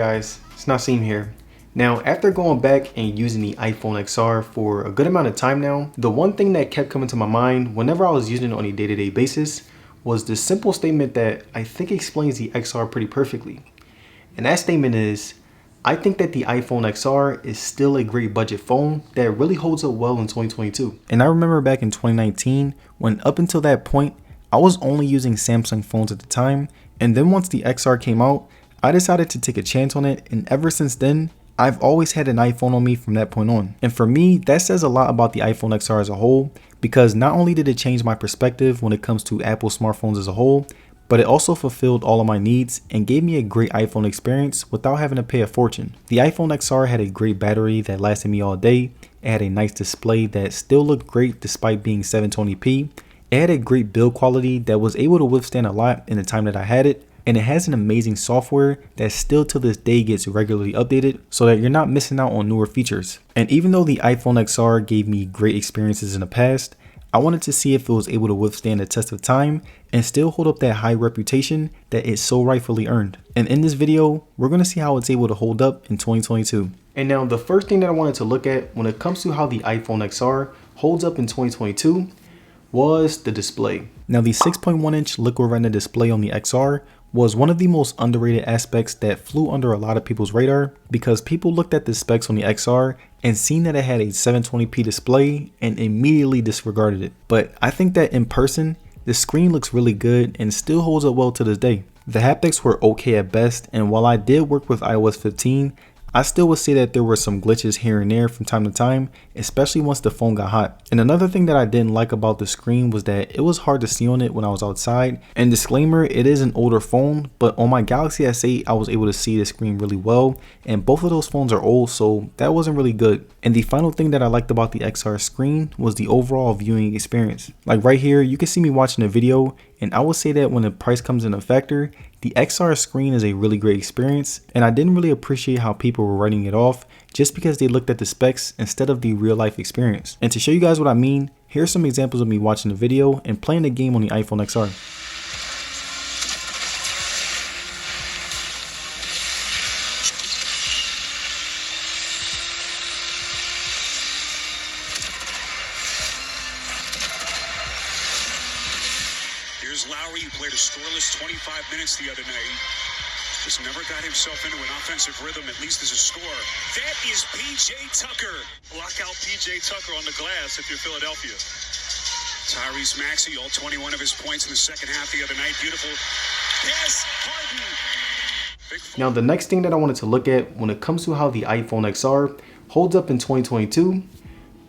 guys, it's Naseem here. Now, after going back and using the iPhone XR for a good amount of time now, the one thing that kept coming to my mind whenever I was using it on a day-to-day basis was this simple statement that I think explains the XR pretty perfectly. And that statement is, I think that the iPhone XR is still a great budget phone that really holds up well in 2022. And I remember back in 2019, when up until that point, I was only using Samsung phones at the time, and then once the XR came out, I decided to take a chance on it, and ever since then, I've always had an iPhone on me from that point on. And for me, that says a lot about the iPhone XR as a whole, because not only did it change my perspective when it comes to Apple smartphones as a whole, but it also fulfilled all of my needs and gave me a great iPhone experience without having to pay a fortune. The iPhone XR had a great battery that lasted me all day, it had a nice display that still looked great despite being 720p, it had a great build quality that was able to withstand a lot in the time that I had it, and it has an amazing software that still to this day gets regularly updated so that you're not missing out on newer features. And even though the iPhone XR gave me great experiences in the past, I wanted to see if it was able to withstand the test of time and still hold up that high reputation that it so rightfully earned. And in this video, we're going to see how it's able to hold up in 2022. And now the first thing that I wanted to look at when it comes to how the iPhone XR holds up in 2022 was the display. Now the 6.1 inch liquid retina display on the XR was one of the most underrated aspects that flew under a lot of people's radar because people looked at the specs on the XR and seen that it had a 720p display and immediately disregarded it. But I think that in person, the screen looks really good and still holds up well to this day. The haptics were okay at best, and while I did work with iOS 15, I still would say that there were some glitches here and there from time to time, especially once the phone got hot. And another thing that I didn't like about the screen was that it was hard to see on it when I was outside. And disclaimer, it is an older phone, but on my Galaxy S8, I was able to see the screen really well. And both of those phones are old, so that wasn't really good. And the final thing that I liked about the XR screen was the overall viewing experience. Like right here, you can see me watching a video, and I would say that when the price comes in a factor, the XR screen is a really great experience, and I didn't really appreciate how people were writing it off just because they looked at the specs instead of the real life experience. And to show you guys what I mean, here's some examples of me watching the video and playing the game on the iPhone XR. Here's Lowry, who played a scoreless 25 minutes the other night. Just never got himself into an offensive rhythm, at least as a scorer. That is P.J. Tucker. Block out P.J. Tucker on the glass if you're Philadelphia. Tyrese Maxey, all 21 of his points in the second half the other night. Beautiful pass, Harden. Now the next thing that I wanted to look at when it comes to how the iPhone XR holds up in 2022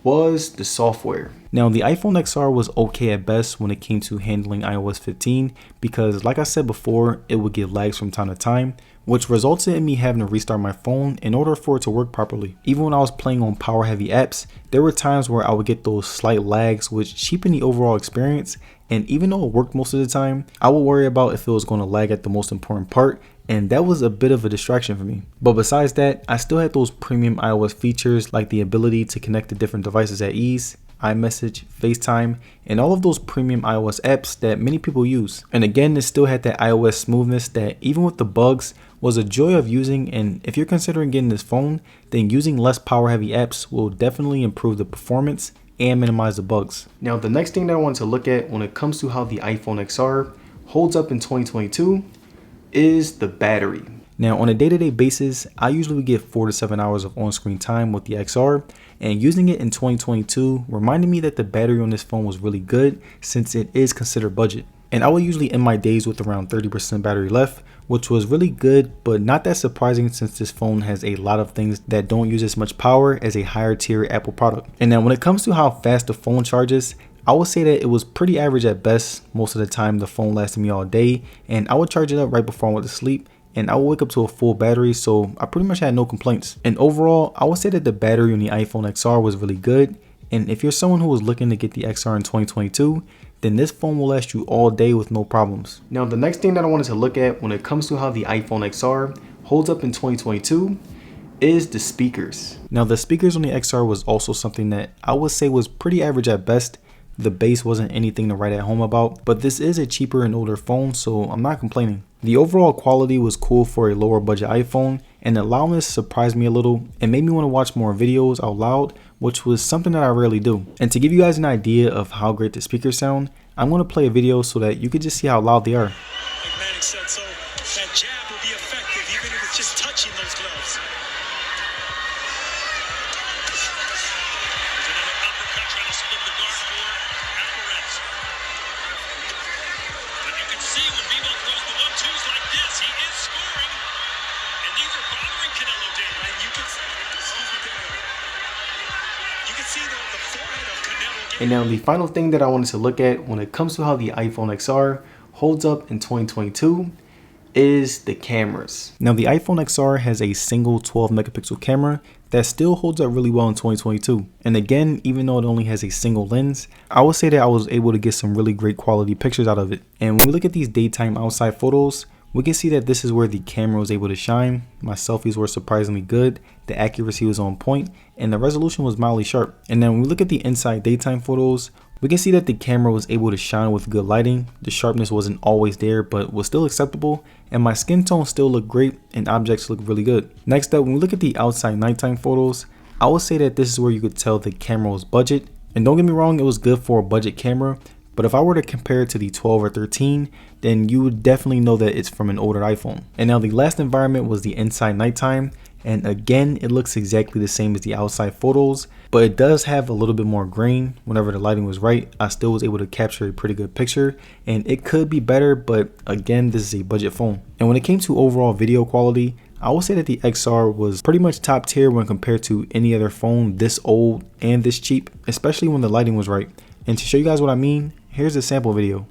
was the software. Now the iPhone XR was okay at best when it came to handling iOS 15 because like I said before, it would get lags from time to time, which resulted in me having to restart my phone in order for it to work properly. Even when I was playing on power heavy apps, there were times where I would get those slight lags which cheapened the overall experience, and even though it worked most of the time, I would worry about if it was going to lag at the most important part, and that was a bit of a distraction for me. But besides that, I still had those premium iOS features like the ability to connect to different devices at ease, iMessage, FaceTime, and all of those premium iOS apps that many people use. And again, it still had that iOS smoothness that even with the bugs was a joy of using, and if you're considering getting this phone, then using less power heavy apps will definitely improve the performance and minimize the bugs. Now the next thing that I want to look at when it comes to how the iPhone XR holds up in 2022 is the battery. Now on a day-to-day basis, I usually get 4 to 7 hours of on-screen time with the XR, and using it in 2022 reminded me that the battery on this phone was really good since it is considered budget. And I would usually end my days with around 30% battery left, which was really good, but not that surprising since this phone has a lot of things that don't use as much power as a higher tier Apple product. And now when it comes to how fast the phone charges, I would say that it was pretty average at best. Most of the time the phone lasted me all day, and I would charge it up right before I went to sleep, and I would wake up to a full battery, so I pretty much had no complaints. And overall, I would say that the battery on the iPhone XR was really good, and if you're someone who was looking to get the XR in 2022, then this phone will last you all day with no problems. Now the next thing that I wanted to look at when it comes to how the iPhone XR holds up in 2022 is the speakers. Now the speakers on the XR was also something that I would say was pretty average at best. The base wasn't anything to write at home about, but this is a cheaper and older phone, so I'm not complaining. The overall quality was cool for a lower budget iPhone, and the loudness surprised me a little and made me want to watch more videos out loud, which was something that I rarely do. And to give you guys an idea of how great the speakers sound, I'm going to play a video so that you could just see how loud they are. Like Manning said, so that jab will be effective even if it's just touching those gloves. There's another uppercut trying to split the guard for Alvarez. But you can see when Bebo throws the 1-2s like this, he is scoring. And these are bothering Canelo, Daniel. And you can see the forehead of Canelo. And now the final thing that I wanted to look at when it comes to how the iPhone XR holds up in 2022 is the cameras. Now the iPhone XR has a single 12 megapixel camera that still holds up really well in 2022. And again, even though it only has a single lens, I would say that I was able to get some really great quality pictures out of it. And when we look at these daytime outside photos, we can see that this is where the camera was able to shine. My selfies were surprisingly good, the accuracy was on point, and the resolution was mildly sharp. And then when we look at the inside daytime photos, we can see that the camera was able to shine with good lighting. The sharpness wasn't always there, but was still acceptable, and my skin tone still looked great and objects looked really good. Next up, when we look at the outside nighttime photos, I would say that this is where you could tell the camera was budget. And don't get me wrong, it was good for a budget camera, but if I were to compare it to the 12 or 13, then you would definitely know that it's from an older iPhone. And now the last environment was the inside nighttime. And again, it looks exactly the same as the outside photos, but it does have a little bit more grain. Whenever the lighting was right, I still was able to capture a pretty good picture, and it could be better, but again, this is a budget phone. And when it came to overall video quality, I would say that the XR was pretty much top tier when compared to any other phone this old and this cheap, especially when the lighting was right. And to show you guys what I mean, here's a sample video.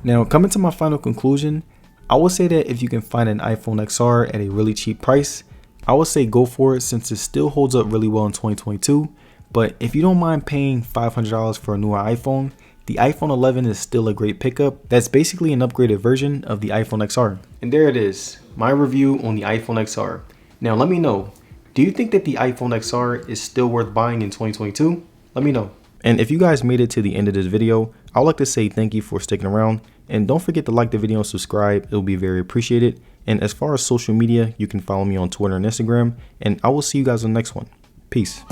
Now, coming to my final conclusion, I would say that if you can find an iPhone XR at a really cheap price, I would say go for it since it still holds up really well in 2022. But if you don't mind paying $500 for a newer iPhone, the iPhone 11 is still a great pickup. That's basically an upgraded version of the iPhone XR. And there it is, my review on the iPhone XR. Now let me know, do you think that the iPhone XR is still worth buying in 2022? Let me know. And if you guys made it to the end of this video, I'd like to say thank you for sticking around. And don't forget to like the video and subscribe, it'll be very appreciated. And as far as social media, you can follow me on Twitter and Instagram. And I will see you guys on the next one. Peace.